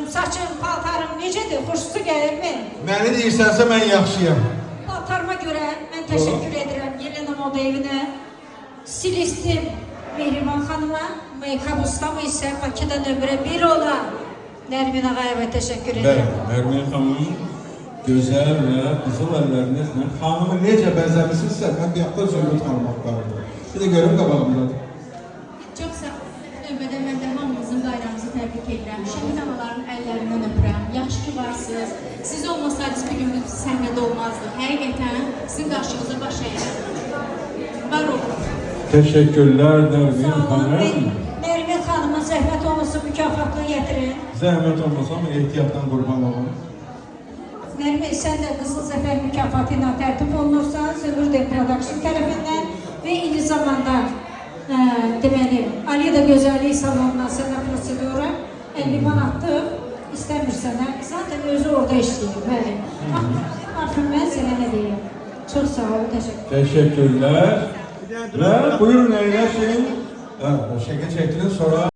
Saçım, paltarım necədir? Xoşunuza gəlirmi? Məni deyirsənsə mən yaxşıyam. Paltarıma görə mən təşəkkür edirəm Yelena Moda evinə, stilistim Mehriban xanıma, make-up ustamı isə Bakıda nömrə 1 olan Nərmin Ağayeva təşəkkür edirəm. Nərmin xanım gözəl və qızıl əllərinizlə Xanımı necə bəzəmisinizsə, mən bir yaxda Zümrüt xanım axtarırdım. Bir də görüm qabağımdadır. Çox sağ olun. Növbədə mən də hamınızın bayramınızı təbrik edirəm. Şəhid anaların əllərindən öpürəm. Yaxşı ki varsınız. Siz olmasaydınız bir gün biz səhnədə olmazdıq. Həqiqətən sizin qarşınıza baş əyirəm. Var olun. təşəkkürlər Nərmin Sağ olun. xanım. Nərmin xanımın zəhmət olmasa mükafatını getirin. Zəhmət olmasa ama ehtiyatdan qurban olun. Nərmin, sən də Qızıl Zəfər mükafatı ilə tərtib olunursan, Zümrüt Production tərəfindən və eyni zamanda deməli, Alida Gözəllik Salonuna sənə prosedura 50 manatlıq istəmirsən, zaten özü orada işləyir, bəli. Artıq mən sənə nə deyim? Çox sağ olun, təşəkkür. Teşekkürler. Ve buyurun eyleşin. Şəkil çəkdirin sonra